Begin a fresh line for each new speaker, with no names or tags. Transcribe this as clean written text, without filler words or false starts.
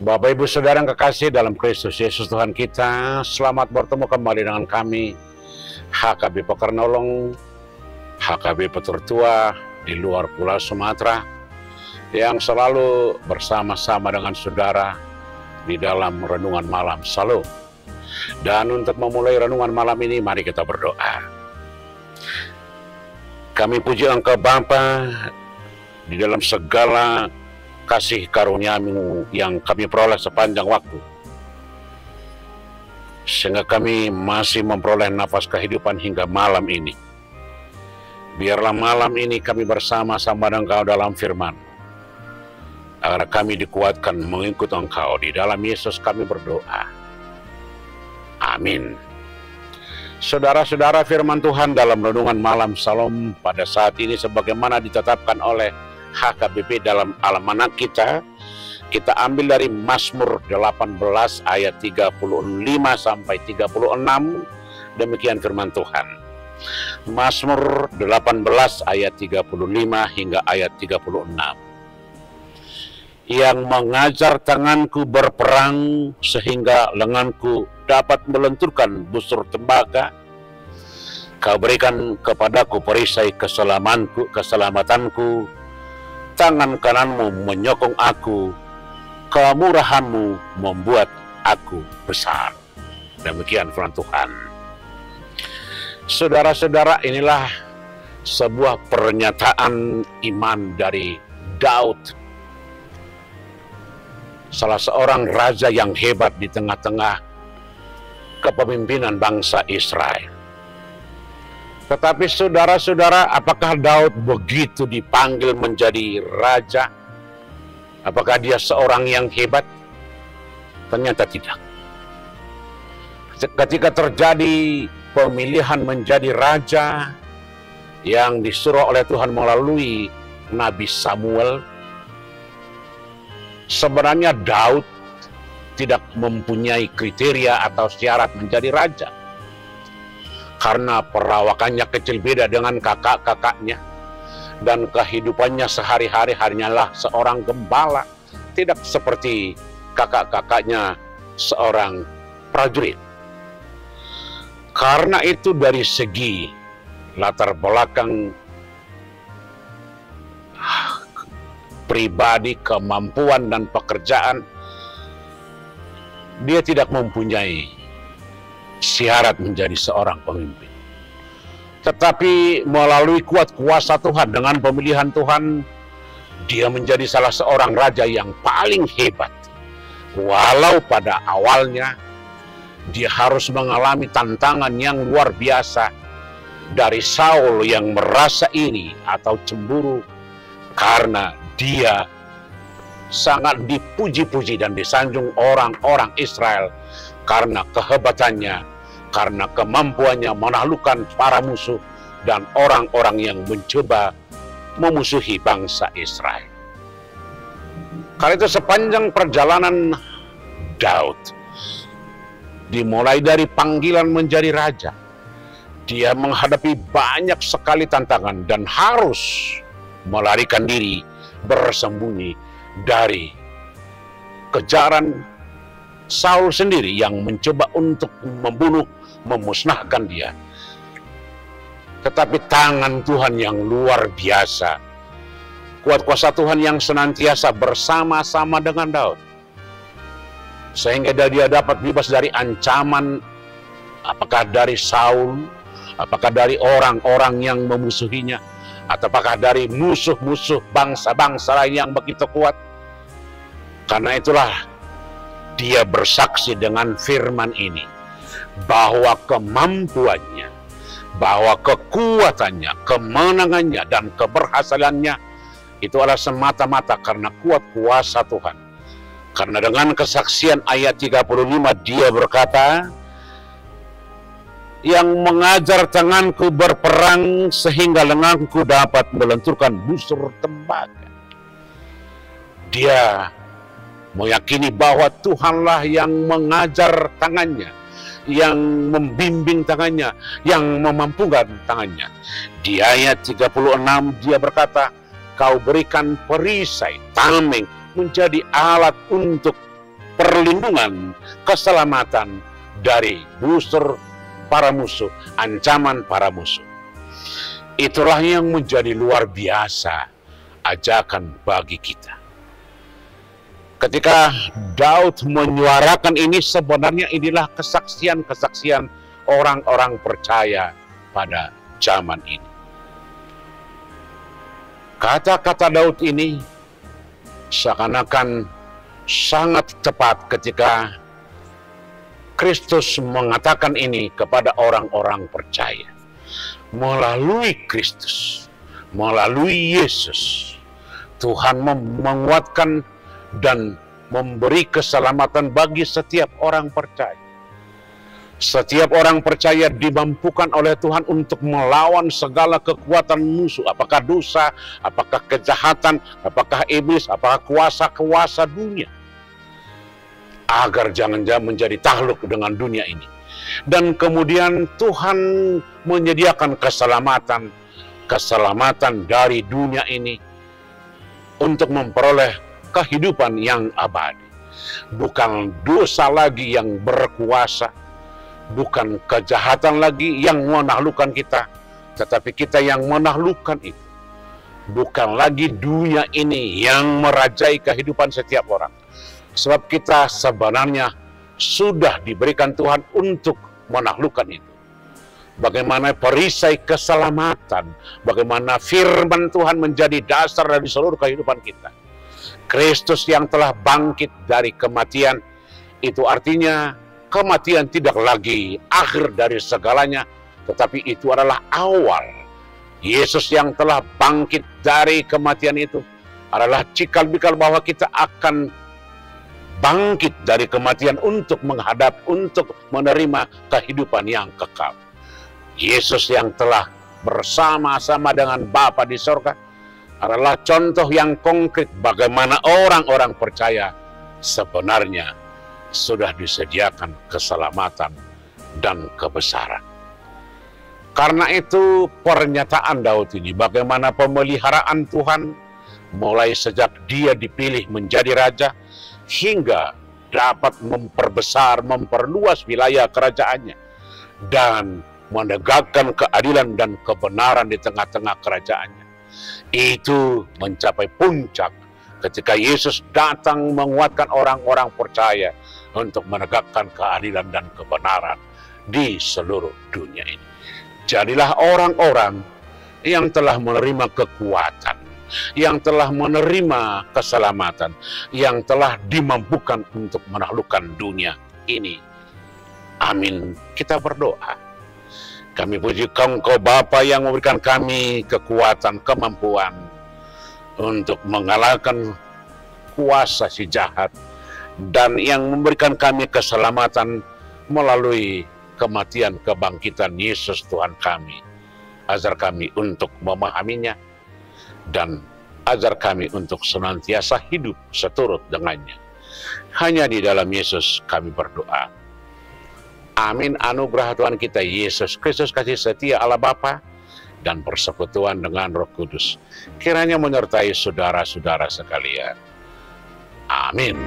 Bapak Ibu Saudara yang kekasih dalam Kristus Yesus Tuhan kita, selamat bertemu kembali dengan kami HKB Pekarnolong, HKB Petertua di luar Pulau Sumatera yang selalu bersama-sama dengan saudara di dalam renungan malam Shalom. Dan untuk memulai renungan malam ini, mari kita berdoa. Kami puji Engkau Bapa di dalam segala kasih karunia-Mu yang kami peroleh sepanjang waktu, sehingga kami masih memperoleh nafas kehidupan hingga malam ini. Biarlah malam ini kami bersama-sama dengan Engkau dalam firman, agar kami dikuatkan mengikut Engkau. Di dalam Yesus kami berdoa. Amin. Saudara-saudara, firman Tuhan dalam renungan malam Shalom pada saat ini sebagaimana ditetapkan oleh HKBP dalam almanak kita ambil dari Mazmur 18 ayat 35 sampai 36. Demikian firman Tuhan. Mazmur 18 ayat 35 hingga ayat 36. Yang mengajar tanganku berperang sehingga lenganku dapat melenturkan busur tembaga. Kau berikan kepadaku perisai keselamatanku. Tangan kananmu menyokong aku, kemurahanmu membuat aku besar. Demikian firman Tuhan. Saudara-saudara, inilah sebuah pernyataan iman dari Daud, salah seorang raja yang hebat di tengah-tengah kepemimpinan bangsa Israel. Tetapi saudara-saudara, apakah Daud begitu dipanggil menjadi raja? Apakah dia seorang yang hebat? Ternyata tidak. Ketika terjadi pemilihan menjadi raja yang disuruh oleh Tuhan melalui Nabi Samuel, sebenarnya Daud tidak mempunyai kriteria atau syarat menjadi raja. Karena perawakannya kecil beda dengan kakak-kakaknya, dan kehidupannya sehari-hari hanyalah seorang gembala, tidak seperti kakak-kakaknya seorang prajurit. Karena itu dari segi latar belakang pribadi, kemampuan dan pekerjaan, dia tidak mempunyai syarat menjadi seorang pemimpin. Tetapi melalui kuat kuasa Tuhan, dengan pemilihan Tuhan, dia menjadi salah seorang raja yang paling hebat. Walau pada awalnya dia harus mengalami tantangan yang luar biasa dari Saul yang merasa iri atau cemburu karena dia sangat dipuji-puji dan disanjung orang-orang Israel karena kehebatannya, karena kemampuannya menaklukkan para musuh dan orang-orang yang mencoba memusuhi bangsa Israel. Karena itu sepanjang perjalanan Daud, dimulai dari panggilan menjadi raja, dia menghadapi banyak sekali tantangan dan harus melarikan diri, bersembunyi dari kejaran Saul sendiri yang mencoba untuk membunuh, memusnahkan dia. Tetapi tangan Tuhan yang luar biasa, kuat kuasa Tuhan yang senantiasa bersama-sama dengan Daud, sehingga dia dapat bebas dari ancaman, apakah dari Saul, apakah dari orang-orang yang memusuhinya, atau apakah dari musuh-musuh bangsa-bangsa lain yang begitu kuat. Karena itulah dia bersaksi dengan firman ini, bahwa kemampuannya, bahwa kekuatannya, kemenangannya, dan keberhasilannya itu adalah semata-mata karena kuat kuasa Tuhan. Karena dengan kesaksian ayat 35 dia berkata, yang mengajar tanganku berperang sehingga lenganku dapat melenturkan busur tembaga. Dia meyakini bahwa Tuhanlah yang mengajar tangannya, yang membimbing tangannya, yang memampukan tangannya. Di ayat 36 dia berkata, kau berikan perisai, tameng menjadi alat untuk perlindungan, keselamatan dari busur para musuh, ancaman para musuh. Itulah yang menjadi luar biasa ajakan bagi kita. Ketika Daud menyuarakan ini, sebenarnya inilah kesaksian-kesaksian orang-orang percaya pada zaman ini. Kata-kata Daud ini seakan-akan sangat tepat ketika Kristus mengatakan ini kepada orang-orang percaya. Melalui Kristus, melalui Yesus, Tuhan menguatkan dan memberi keselamatan bagi setiap orang percaya. Setiap orang percaya dimampukan oleh Tuhan untuk melawan segala kekuatan musuh, apakah dosa, apakah kejahatan, apakah iblis, apakah kuasa-kuasa dunia, agar jangan-jangan menjadi takluk dengan dunia ini. Dan kemudian Tuhan menyediakan keselamatan dari dunia ini untuk memperoleh kehidupan yang abadi. Bukan dosa lagi yang berkuasa, bukan kejahatan lagi yang menaklukkan kita, tetapi kita yang menaklukkan itu. Bukan lagi dunia ini yang merajai kehidupan setiap orang. Sebab kita sebenarnya sudah diberikan Tuhan untuk menaklukkan itu. Bagaimana perisai keselamatan, bagaimana firman Tuhan menjadi dasar dari seluruh kehidupan kita. Kristus yang telah bangkit dari kematian, itu artinya kematian tidak lagi akhir dari segalanya, tetapi itu adalah awal. Yesus yang telah bangkit dari kematian itu adalah cikal-bakal bahwa kita akan bangkit dari kematian untuk menerima kehidupan yang kekal. Yesus yang telah bersama-sama dengan Bapa di sorga adalah contoh yang konkret bagaimana orang-orang percaya sebenarnya sudah disediakan keselamatan dan kebesaran. Karena itu pernyataan Daud ini, bagaimana pemeliharaan Tuhan mulai sejak dia dipilih menjadi raja, hingga dapat memperbesar, memperluas wilayah kerajaannya, dan menegakkan keadilan dan kebenaran di tengah-tengah kerajaannya. Itu mencapai puncak ketika Yesus datang menguatkan orang-orang percaya untuk menegakkan keadilan dan kebenaran di seluruh dunia ini. Jadilah orang-orang yang telah menerima kekuatan, yang telah menerima keselamatan, yang telah dimampukan untuk menaklukkan dunia ini. Amin. Kita berdoa. Kami puji Engkau Bapa yang memberikan kami kekuatan, kemampuan untuk mengalahkan kuasa si jahat, dan yang memberikan kami keselamatan melalui kematian kebangkitan Yesus Tuhan kami. Ajar kami untuk memahaminya, dan ajar kami untuk senantiasa hidup seturut dengannya. Hanya di dalam Yesus kami berdoa. Amin. Anugerah Tuhan kita Yesus Kristus, kasih setia Allah Bapa, dan persekutuan dengan Roh Kudus kiranya menyertai saudara-saudara sekalian. Amin.